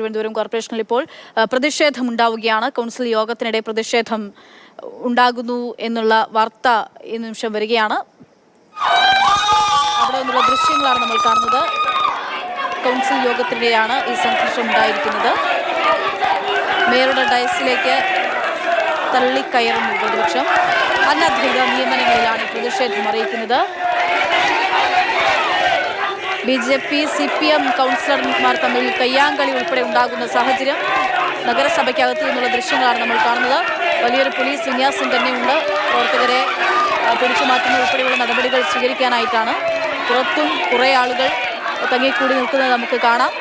തിരുവനന്തപുരം കോർപ്പറേഷനിൽ ഇപ്പോൾ പ്രതിഷേധം ഉണ്ടാവുകയാണ്. കൗൺസിൽ യോഗത്തിനിടെ പ്രതിഷേധം ഉണ്ടാകുന്നു എന്നുള്ള വാർത്ത ഈ നിമിഷം വരികയാണ്. അവിടെ നിന്നുള്ള ദൃശ്യങ്ങളാണ് നമ്മൾ കാണുന്നത്. കൗൺസിൽ യോഗത്തിനിടെയാണ് ഈ സംഘർഷം ഉണ്ടായിരിക്കുന്നത്. മേയറുടെ ഡയസിലേക്ക് തള്ളിക്കയറുന്നു പ്രതിപക്ഷം. അനധികൃത നിയമനങ്ങളിലാണ് പ്രതിഷേധം അറിയിക്കുന്നത്. BJP CPM കൗൺസിലർമാർ തമ്മിൽ കയ്യാങ്കളി ഉൾപ്പെടെ ഉണ്ടാകുന്ന സാഹചര്യം നഗരസഭയ്ക്കകത്തു നിന്നുള്ള ദൃശ്യങ്ങളാണ് നമ്മൾ കാണുന്നത്. വലിയൊരു പോലീസ് വിന്യാസം തന്നെയുണ്ട്. പ്രവർത്തകരെ പിടിച്ചു മാറ്റുന്ന ഉൾപ്പെടെയുള്ള നടപടികൾ സ്വീകരിക്കാനായിട്ടാണ്. പുറത്തും കുറേ ആളുകൾ തങ്ങിക്കൂടി നിൽക്കുന്നത് നമുക്ക് കാണാം.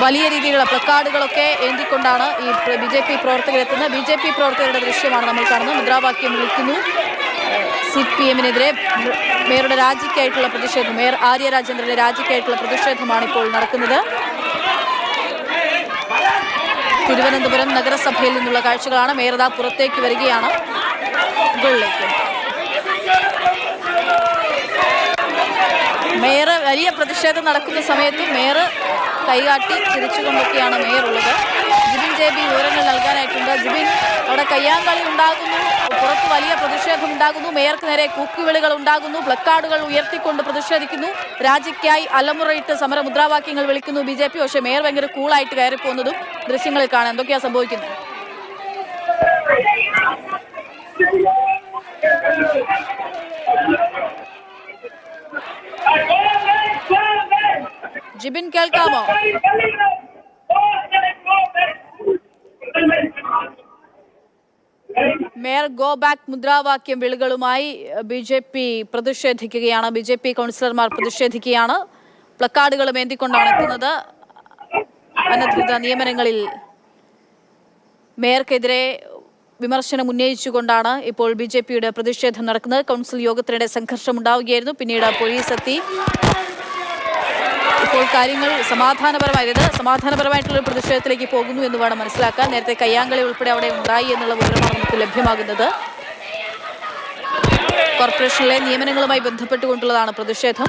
വലിയ രീതിയിലുള്ള പ്ലക്കാർഡുകളൊക്കെ ഏന്തിക്കൊണ്ടാണ് ഈ BJP പ്രവർത്തകരെത്തുന്നത്. BJP പ്രവർത്തകരുടെ ദൃശ്യമാണ് നമ്മൾ കാണുന്നത്. മുദ്രാവാക്യം വിളിക്കുന്നു. CPM-നെതിരെ മേയറുടെ രാജിക്കായിട്ടുള്ള പ്രതിഷേധം, മേയർ ആര്യ രാജേന്ദ്രന്റെ രാജിക്കായിട്ടുള്ള പ്രതിഷേധമാണ് ഇപ്പോൾ നടക്കുന്നത്. തിരുവനന്തപുരം നഗരസഭയിൽ നിന്നുള്ള കാഴ്ചകളാണ്. മേയർ ദാ പുറത്തേക്ക് വരികയാണ്. മുകളിലേക്ക് മേയർ വലിയ പ്രതിഷേധം നടക്കുന്ന സമയത്ത് മേയർ കൈകാട്ടി ചിരിച്ചുകൊണ്ടൊക്കെയാണ് മേയർ ഉള്ളത്. ജിബിൻ JB വിവരങ്ങൾ നൽകാനായിട്ടുണ്ട്. ജിബിൻ, അവിടെ കയ്യാങ്കളി ഉണ്ടാകുന്നു, പുറത്ത് വലിയ പ്രതിഷേധം ഉണ്ടാകുന്നു, മേയർക്ക് നേരെ കൂക്കുവിളികൾ ഉണ്ടാകുന്നു, പ്ലക്കാർഡുകൾ ഉയർത്തിക്കൊണ്ട് പ്രതിഷേധിക്കുന്നു, രാജിക്കായി അലമുറയിട്ട് സമര മുദ്രാവാക്യങ്ങൾ വിളിക്കുന്നു BJP. പക്ഷേ മേയർ ഭയങ്കര കൂളായിട്ട് കയറിപ്പോകുന്നതും ദൃശ്യങ്ങളിൽ കാണാം. എന്തൊക്കെയാ സംഭവിക്കുന്നത്? ജിബിൻ, കേൾക്കാമോ? മേയർ ഗോ ബാക്ക് മുദ്രാവാക്യം വിളികളുമായി BJP പ്രതിഷേധിക്കുകയാണ്. BJP കൗൺസിലർമാർ പ്രതിഷേധിക്കുകയാണ്. പ്ലക്കാർഡുകളും ഏന്തിക്കൊണ്ടാണ് എത്തുന്നത്. അനധികൃത നിയമനങ്ങളിൽ മേയർക്കെതിരെ വിമർശനം ഉന്നയിച്ചുകൊണ്ടാണ് ഇപ്പോൾ BJP-യുടെ പ്രതിഷേധം നടക്കുന്നത്. കൗൺസിൽ യോഗത്തിനിടെ സംഘർഷം ഉണ്ടാവുകയായിരുന്നു. പിന്നീട് പോലീസ് എത്തി. ഇപ്പോൾ കാര്യങ്ങൾ സമാധാനപരമായിട്ടുള്ള പ്രതിഷേധത്തിലേക്ക് പോകുന്നു എന്ന് വേണം മനസ്സിലാക്കാൻ. നേരത്തെ കയ്യാങ്കളി ഉൾപ്പെടെ അവിടെ ഉണ്ടായി എന്നുള്ള വിവരമാണ് നമുക്ക് ലഭ്യമാകുന്നത്. കോർപ്പറേഷനിലെ നിയമനങ്ങളുമായി ബന്ധപ്പെട്ടുകൊണ്ടുള്ളതാണ് പ്രതിഷേധം.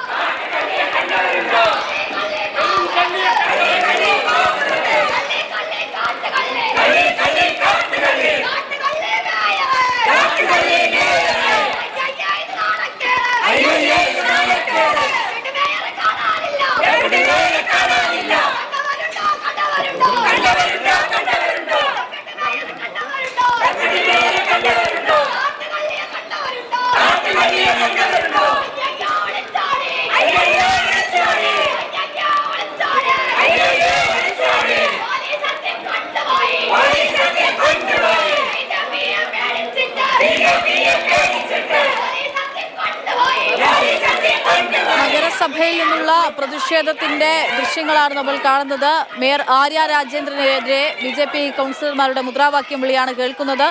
നഗരസഭയിൽ നിന്നുള്ള പ്രതിഷേധത്തിന്റെ ദൃശ്യങ്ങളാണ് നമ്മൾ കാണുന്നത്. മേയർ ആര്യ രാജേന്ദ്രനെതിരെ BJP കൗൺസിലർമാരുടെ മുദ്രാവാക്യം വിളിയാണ് കേൾക്കുന്നത്.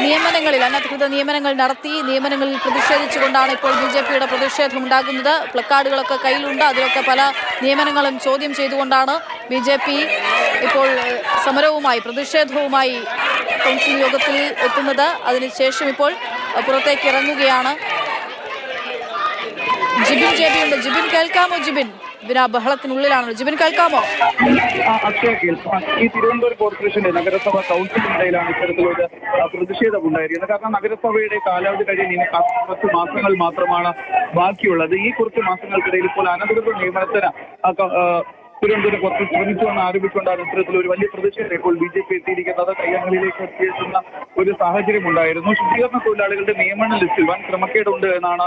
നിയമനങ്ങളിൽ അനധികൃത നിയമനങ്ങൾ നടത്തി നിയമനങ്ങളിൽ പ്രതിഷേധിച്ചുകൊണ്ടാണ് ഇപ്പോൾ BJP-യുടെ പ്രതിഷേധം ഉണ്ടാകുന്നത്. പ്ലക്കാർഡുകളൊക്കെ കയ്യിലുണ്ട്. അതിലൊക്കെ പല നിയമനങ്ങളും ചോദ്യം ചെയ്തുകൊണ്ടാണ് BJP ഇപ്പോൾ സമരവുമായി പ്രതിഷേധവുമായി കൗൺസിൽ യോഗത്തിൽ എത്തുന്നത്. അതിനുശേഷം ഇപ്പോൾ പുറത്തേക്ക് ഇറങ്ങുകയാണ്. ജിബിൻ JB ഉണ്ട്. ജിബിൻ, കേൾക്കാമോ? ജിബിൻ ബഹളത്തിനുള്ളിലാണല്ലോ. ജിബിൻ, കേൾക്കാമോ? ഈ തിരുവനന്തപുരം കോർപ്പറേഷന്റെ നഗരസഭ കൗൺസിലിനിടയിലാണ് ഇത്തരത്തിലൊരു പ്രതിഷേധം ഉണ്ടായിരിക്കുന്നത്. കാരണം നഗരസഭയുടെ കാലാവധി കഴിയാൻ ഇനി കുറച്ച് മാസങ്ങൾ മാത്രമാണ് ബാക്കിയുള്ളത്. ഈ കുറച്ച് മാസങ്ങൾക്കിടയിൽ ഇപ്പോൾ അനധികൃത നിയമനത്തിന് തിരുവനന്തപുരം കുറച്ച് ശ്രമിച്ചുവെന്ന് ആരോപിച്ചുകൊണ്ടാണ് ഇത്തരത്തിൽ ഒരു വലിയ പ്രതിഷേധം ഇപ്പോൾ BJP എത്തിയിരിക്കുന്നത്. കയ്യാങ്കളിയിലേക്ക് എത്തിയെത്തുന്ന ഒരു സാഹചര്യം ഉണ്ടായിരുന്നു. ശുചീകരണ തൊഴിലാളികളുടെ നിയമന ലിസ്റ്റിൽ വൻ ക്രമക്കേടുണ്ട് എന്നാണ്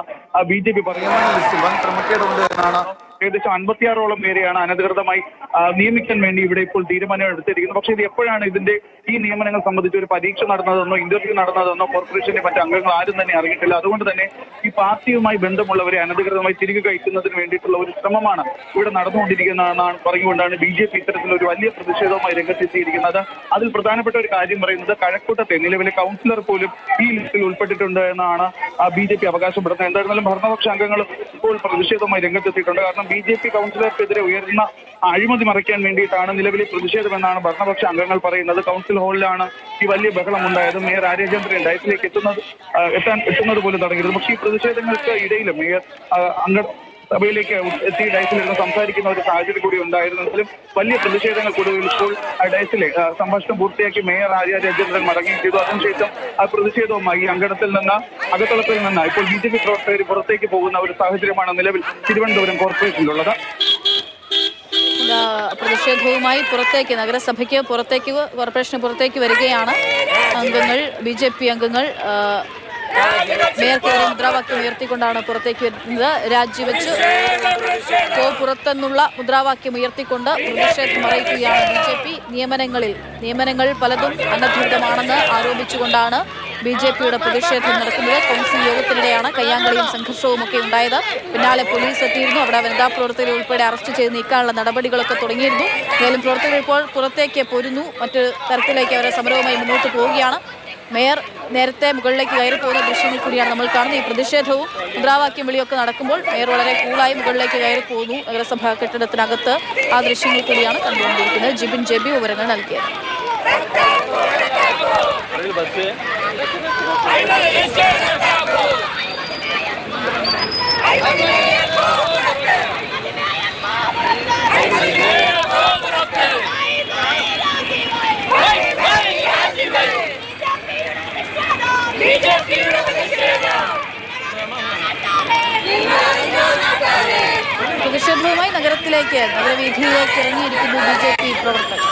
BJP പറയുന്ന ലിസ്റ്റിൽ വൻ ക്രമക്കേടുണ്ട് എന്നാണ്. ഏകദേശം 56ഓളം പേരെയാണ് അനധികൃതമായി നിയമിക്കാൻ വേണ്ടി ഇവിടെ ഇപ്പോൾ തീരുമാനം എടുത്തിരിക്കുന്നത്. പക്ഷേ ഇത് എപ്പോഴാണ് ഈ നിയമനങ്ങൾ സംബന്ധിച്ച് ഒരു പരീക്ഷ നടന്നതെന്നോ ഇന്റർവ്യൂ നടന്നതെന്നോ കോർപ്പറേഷന്റെ മറ്റ് അംഗങ്ങൾ ആരും തന്നെ അറിഞ്ഞിട്ടില്ല. അതുകൊണ്ട് തന്നെ ഈ പാർട്ടിയുമായി ബന്ധമുള്ളവരെ അനധികൃതമായി തിരികെ കയറ്റുന്നതിന് വേണ്ടിയിട്ടുള്ള ഒരു ശ്രമമാണ് ഇവിടെ നടന്നുകൊണ്ടിരിക്കുന്നതെന്നാണ് പറഞ്ഞുകൊണ്ടാണ് BJP ഇത്തരത്തിലൊരു വലിയ പ്രതിഷേധവുമായി രംഗത്തെത്തിയിരിക്കുന്നത്. അതിൽ പ്രധാനപ്പെട്ട ഒരു കാര്യം പറയുന്നത് കഴക്കൂട്ടത്തെ നിലവിലെ കൗൺസിലർ പോലും ഈ ലിസ്റ്റിൽ ഉൾപ്പെട്ടിട്ടുണ്ട് എന്നാണ് BJP അവകാശപ്പെടുന്നത്. എന്തായിരുന്നാലും ഭരണപക്ഷ അംഗങ്ങൾ ഇപ്പോൾ പ്രതിഷേധവുമായി രംഗത്തെത്തിയിട്ടുണ്ട്. കാരണം BJP കൗൺസിലർക്കെതിരെ ഉയർന്ന അഴിമതി മറയ്ക്കാൻ വേണ്ടിയിട്ടാണ് നിലവിലെ പ്രതിഷേധമെന്നാണ് ഭരണപക്ഷ അംഗങ്ങൾ പറയുന്നത്. കൗൺസിൽ ഹാളിലാണ് ഈ വലിയ ബഹളം ഉണ്ടായത്. മേയർ ആര്യ രാജേന്ദ്രൻ ഡയസിലേക്ക് എത്തുന്നത് പോലും തുടങ്ങിയിരുന്നു. പക്ഷേ ഈ പ്രതിഷേധങ്ങൾക്ക് ഇടയിലും മേയർ സഭയിലേക്ക് എത്തി ഡയസിലിരുന്ന് സംസാരിക്കുന്ന ഒരു സാഹചര്യം കൂടി ഉണ്ടായിരുന്നെങ്കിലും വലിയ പ്രതിഷേധങ്ങൾക്കൊടുവിൽ ഇപ്പോൾ ഡയസിലെ സംഭാഷണം പൂർത്തിയാക്കി മേയർ ആര്യ രാജേന്ദ്രൻ മടങ്ങുകയും ചെയ്തു. അതിനുശേഷം ആ പ്രതിഷേധവുമായി അങ്കണത്തിൽ നിന്ന് അകത്തളത്തിൽ നിന്ന് ഇപ്പോൾ BJP പ്രവർത്തകർ പുറത്തേക്ക് പോകുന്ന ഒരു സാഹചര്യമാണ് നിലവിൽ തിരുവനന്തപുരം കോർപ്പറേഷനിലുള്ളത്. പ്രതിഷേധവുമായി പുറത്തേക്ക് നഗരസഭയ്ക്ക് പുറത്തേക്ക് കോർപ്പറേഷന് പുറത്തേക്ക് വരികയാണ് അംഗങ്ങൾ. BJP അംഗങ്ങൾ മേയർക്കെതിരെ മുദ്രാവാക്യം ഉയർത്തിക്കൊണ്ടാണ് പുറത്തേക്ക് വരുന്നത്. രാജിവെച്ച് പുറത്തെന്നുള്ള മുദ്രാവാക്യം ഉയർത്തിക്കൊണ്ട് പ്രതിഷേധം അറിയിക്കുകയാണ് BJP. നിയമനങ്ങൾ പലതും അനധികൃതമാണെന്ന് ആരോപിച്ചുകൊണ്ടാണ് BJPയുടെ പ്രതിഷേധം നടക്കുന്നത്. കൗൺസിൽ യോഗത്തിനിടെയാണ് കയ്യാങ്കളിയും സംഘർഷവും ഒക്കെ ഉണ്ടായത്. പിന്നാലെ പോലീസ് എത്തിയിരുന്നു. അവിടെ വനിതാ പ്രവർത്തകരെ ഉൾപ്പെടെ അറസ്റ്റ് ചെയ്ത് നീക്കാനുള്ള നടപടികളൊക്കെ തുടങ്ങിയിരുന്നു. ഏതായാലും പ്രവർത്തകർ ഇപ്പോൾ പുറത്തേക്ക് പോരുന്നു. മറ്റു തരത്തിലേക്ക് അവരെ സമരവുമായി മുന്നോട്ട് പോവുകയാണ്. മേയർ നേരത്തെ മുകളിലേക്ക് കയറി പോകുന്ന ദൃശ്യങ്ങൾ കൂടിയാണ് നമ്മൾ കാണുന്നത്. ഈ പ്രതിഷേധവും മുദ്രാവാക്യം വിളിയൊക്കെ നടക്കുമ്പോൾ മേയർ വളരെ കൂളായി മുകളിലേക്ക് കയറി പോകുന്നു നഗരസഭാ കെട്ടിടത്തിനകത്ത്. ആ ദൃശ്യങ്ങൾ കൂടിയാണ് കണ്ടുകൊണ്ടിരിക്കുന്നത്. ജിബിൻ JB വിവരങ്ങൾ നൽകിയത്. പ്രതിഷേധവുമായി നഗരവീഥിയിലേക്ക് ഇറങ്ങിയിരിക്കുന്നു BJP പ്രവർത്തകർ.